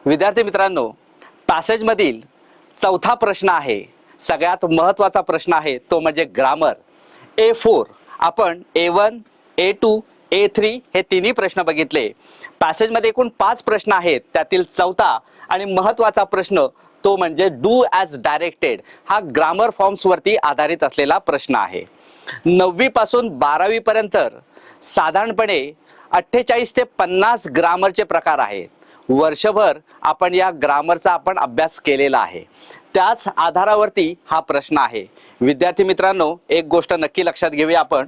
विद्यार्थी मित्रांनो, पॅसेजमधील चौथा प्रश्न आहे, सगळ्यात महत्त्वाचा प्रश्न आहे तो म्हणजे ग्रामर. A4 आपण A1, A2, A3 हे तिन्ही प्रश्न बघितले. पॅसेजमध्ये एकूण 5 प्रश्न आहेत, त्यातील चौथा आणि महत्त्वाचा प्रश्न तो म्हणजे डू ॲज डायरेक्टेड. हा ग्रामर फॉर्म्स वरती आधारित असलेला प्रश्न आहे. 9वी पासून 12वी पर्यंत साधारणपणे 48 ते 50 ग्रामरचे प्रकार आहेत. वर्षभर आपण या ग्रामरचा अभ्यास केलेला आहे. त्याच आधारावरती हा प्रश्न आहे. विद्यार्थी मित्रांनो, एक गोष्ट नक्की लक्षात घेऊया आपण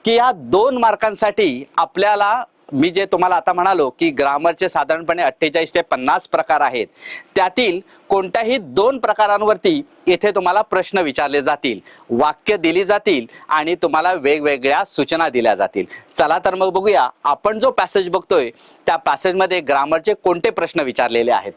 की या 2 मार्कांसाठी आपल्याला मी जे तुम्हाला आता म्हणालो की ग्रामरचे साधारणपणे 48 ते 50 प्रकार आहेत, त्यातील कोणत्याही 2 प्रकारांवरती इथे तुम्हाला प्रश्न विचारले जातील, वाक्य दिली जातील आणि तुम्हाला वेगवेगळ्या सूचना दिल्या जातील. चला तर मग बघूया आपण जो पॅसेज बघतोय त्या पॅसेजमध्ये ग्रामरचे कोणते प्रश्न विचारलेले आहेत.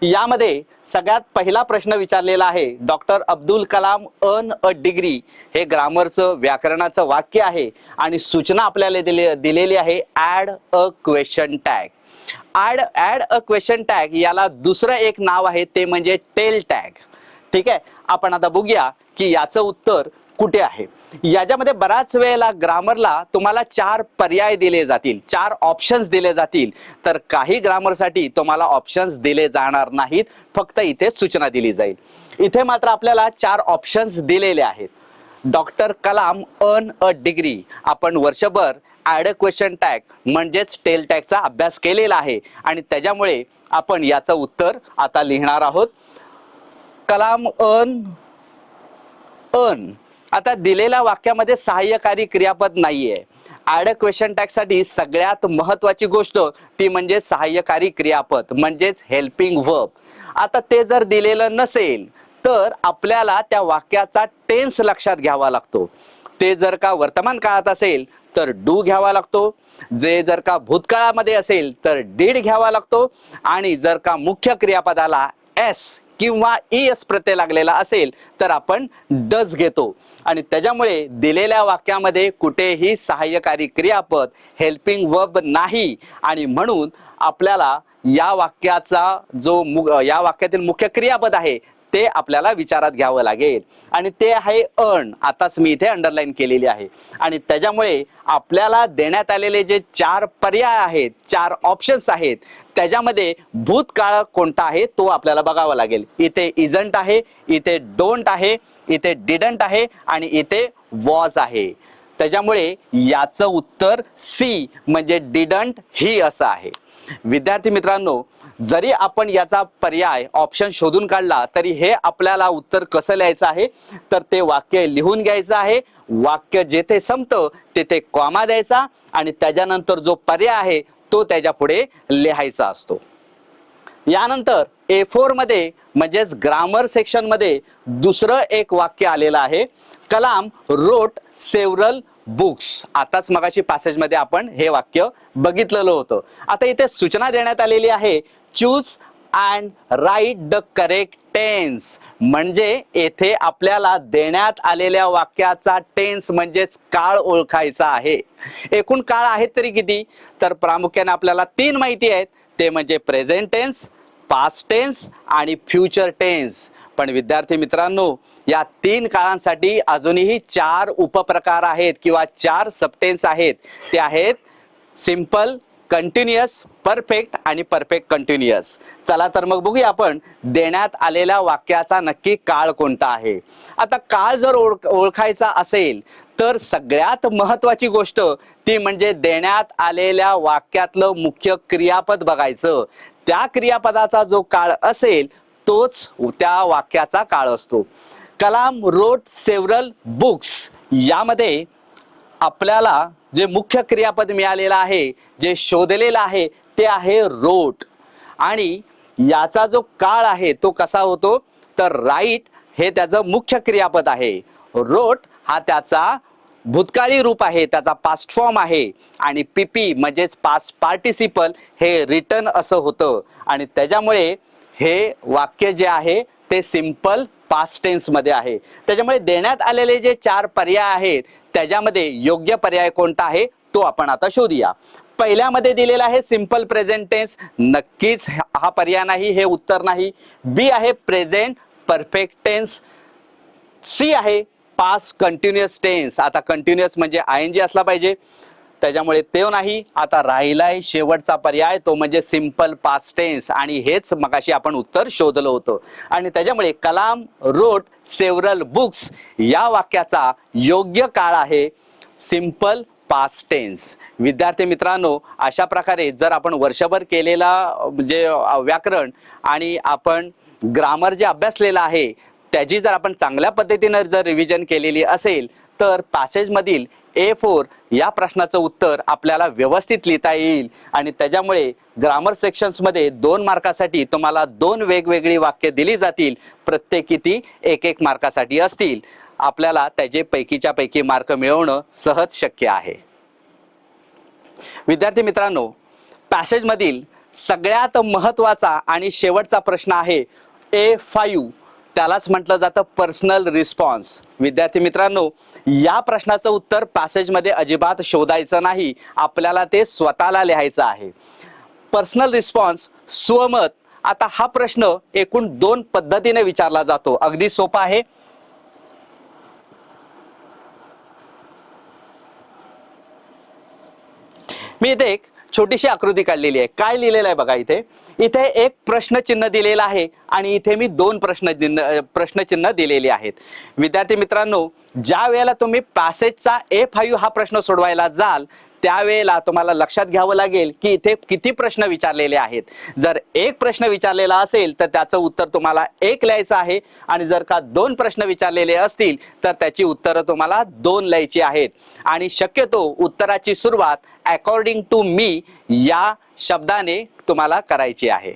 यामध्ये सगळ्यात पहिला प्रश्न विचारलेला आहे, doctor Abdul Kalam earn a degree. हे ग्रामरचं व्याकरणाचं वाक्य आहे आणि सूचना आपल्याला दिलेली आहे add a question tag. Add a question tag याला दुसरं एक नाव आहे ते म्हणजे टेल टॅग. ठीक आहे, आपण आता बघूया की याचं उत्तर कुठे आहे. याच्यामध्ये बराच वेळेला ग्रामरला तुम्हाला 4 पर्याय दिले जातील, 4 ऑप्शन्स दिले जातील, तर काही ग्रामरसाठी तुम्हाला ऑप्शन्स दिले जाणार नाहीत, फक्त इथे सूचना दिली जाईल. इथे मात्र आपल्याला 4 ऑप्शन्स दिलेले आहेत. Doctor Kalam earn a degree आपण वर्षभर ॲड अ क्वेश्चन टॅग म्हणजेच टेल टॅगचा अभ्यास केलेला आहे आणि त्याच्यामुळे आपण याचं उत्तर आता लिहिणार आहोत. कलाम अर्न. आता दिलेल्या वाक्यामध्ये सहाय्यकारी क्रियापद नाहीये. ॲड अ क्वेश्चन टॅग साठी सगळ्यात महत्वाची गोष्ट ती म्हणजे सहाय्यकारी क्रियापद म्हणजेच हेल्पिंग वर्ब. आता ते जर दिलेलं नसेल तर आपल्याला त्या वाक्याचा टेन्स लक्षात घ्यावा लागतो. ते जर का वर्तमान काळात असेल तर डू घ्यावा लागतो, जे जर का भूतकाळामध्ये असेल तर डीड घ्यावा लागतो आणि जर का मुख्य क्रियापदाला एस किंवा ईएस प्रत्यय लागलेला असेल तर आपण डज घेतो. आणि त्याच्यामुळे दिलेल्या वाक्यामध्ये कुठेही सहाय्यकारी क्रियापद हेल्पिंग वर्ब नाही आणि म्हणून आपल्याला या वाक्यातील मुख्य क्रियापद आहे ते आपल्याला विचारात घ्यावं लागेल आणि ते आहे अर्न. आताच मी इथे अंडरलाईन केलेली आहे आणि त्याच्यामुळे आपल्याला देण्यात आलेले जे 4 पर्याय आहेत, 4 ऑप्शन्स आहेत, त्याच्यामध्ये भूतकाळ कोणता आहे तो आपल्याला बघावा लागेल. इथे इजंट आहे, इथे डोंट आहे, इथे डिडंट आहे आणि इथे वॉज आहे. त्याच्यामुळे याचं उत्तर सी म्हणजे डिडंट ही असं आहे. विद्यार्थी मित्रांनो, जरी आपण याचा पर्याय ऑप्शन शोधून काढला तरी हे आपल्याला उत्तर कसं लिहायचं आहे तर ते वाक्य लिहून घ्यायचं आहे. वाक्य जेथे संपतं तेथे कॉमा द्यायचा आणि त्याच्यानंतर जो पर्याय आहे तो त्याच्या पुढे लिहायचा असतो. यानंतर A4 मध्ये म्हणजेच ग्रामर सेक्शन मध्ये दुसरं एक वाक्य आलेलं आहे, कलाम रोट सेव्हरल बुक्स. आताच मगाशी पॅसेज मध्ये आपण हे वाक्य बघितलेलं होतं. आता इथे सूचना देण्यात आलेली आहे, choose and write the correct tense. म्हणजे येथे आपल्याला देण्यात आलेल्या वाक्याचा टेन्स म्हणजेच काळ ओळखायचा आहे. एकूण काळ आहेत तरी किती, तर प्रामुख्याने आपल्याला 3 माहिती आहेत, ते म्हणजे प्रेझेंट टेन्स, पास्ट टेन्स आणि फ्युचर टेन्स. पण विद्यार्थी मित्रांनो, या 3 काळांसाठी अजूनही 4 उपप्रकार आहेत किंवा 4 सबटेन्स आहेत. ते आहेत सिंपल, कंटिन्युअस, परफेक्ट आणि परफेक्ट कंटिन्युअस. चला तर मग बघूया आपण देण्यात आलेल्या वाक्याचा नक्की काळ कोणता आहे. आता काळ जर ओळखायचा असेल तर सगळ्यात महत्वाची गोष्ट ती म्हणजे देण्यात आलेल्या वाक्यातलं मुख्य क्रियापद बघायचं. त्या क्रियापदाचा जो काळ असेल तोच त्या वाक्याचा काळ असतो. कलाम रोट सेव्हरल बुक्स यामध्ये आपल्याला जे मुख्य क्रियापद मिळालेलं आहे, जे शोधलेलं आहे ते आहे रोट आणि याचा जो काळ आहे तो कसा होतो तर राईट हे त्याचं मुख्य क्रियापद आहे. रोट हा त्याचा भूतकाळी रूप आहे, त्याचा पास्ट फॉर्म आहे आणि पीपी म्हणजेच पास्ट पार्टिसिपल हे रिटन असं होतं आणि त्याच्यामुळे हे वाक्य जे आहे ते सिंपल पास्ट टेन्स मध्ये आहे. त्याच्यामुळे देण्यात आलेले जे 4 पर्याय आहेत त्याच्यामध्ये योग्य पर्याय कोणता आहे तो आपण आता शोधूया. पहिल्यामध्ये दिलेला आहे सिंपल प्रेझेंट टेन्स, नक्कीच हा पर्याय नाही, हे उत्तर नाही. बी आहे प्रेझेंट परफेक्ट टेन्स. सी आहे पास्ट कंटिन्युअस टेन्स. आता कंटिन्युअस म्हणजे आयएनजी असला पाहिजे, त्याच्यामुळे ते नाही. आता राहिलाय शेवटचा पर्याय, तो म्हणजे सिंपल पास्ट टेन्स, आणि हेच मगाशी आपण उत्तर शोधलं होतं. आणि त्याच्यामुळे कलाम रोट सेव्हरल बुक्स या वाक्याचा योग्य काळ आहे सिंपल पास्ट टेन्स. विद्यार्थी मित्रांनो, अशा प्रकारे जर आपण वर्षभर केलेला जे व्याकरण आणि आपण ग्रामर जे अभ्यासलेलं आहे त्याची जर आपण चांगल्या पद्धतीने जर रिव्हिजन केलेली असेल तर पॅसेजमधील A4 या प्रश्नाचं उत्तर आपल्याला व्यवस्थित लिहिता येईल. आणि त्याच्यामुळे ग्रामर सेक्शन्समध्ये 2 मार्कासाठी तुम्हाला 2 वेगवेगळी वाक्य दिली जातील, प्रत्येक किती 1-1 मार्कासाठी असतील. आपल्याला त्याचे पैकीच्या पैकी मार्क मिळवणं सहज शक्य आहे. विद्यार्थी मित्रांनो, पॅसेजमधील सगळ्यात महत्त्वाचा आणि शेवटचा प्रश्न आहे A5, त्यालाच म्हटलं जातं पर्सनल रिस्पॉन्स. विद्यार्थी मित्रांनो, या प्रश्नाचं उत्तर पॅसेजमध्ये अजिबात शोधायचं नाही, आपल्याला ते स्वतःला लिहायचं आहे. पर्सनल रिस्पॉन्स, स्वमत. आता हा प्रश्न एकूण 2 पद्धतीने विचारला जातो. अगदी सोपा आहे. मी इथे एक छोटीशी आकृती काढलेली आहे. काय लिहिलेलं आहे बघा, इथे एक प्रश्नचिन्ह दिलेलं आहे आणि इथे मी 2 प्रश्नचिन्ह दिलेली आहेत. विद्यार्थी मित्रांनो, ज्या वेळेला तुम्ही पॅसेजचा A5 हा प्रश्न सोडवायला जाल त्यावेळेला तुम्हाला लक्षात घ्यावं लागेल की इथे किती प्रश्न विचारलेले आहेत. जर 1 प्रश्न विचारलेला असेल तर त्याचं उत्तर तुम्हाला 1 लिहायचं आहे, आणि जर का 2 प्रश्न विचारलेले असतील तर त्याची उत्तरं तुम्हाला 2 लिहायची आहेत. आणि शक्यतो उत्तराची सुरुवात अकॉर्डिंग टू मी या शब्दाने तुम्हाला करायची आहे.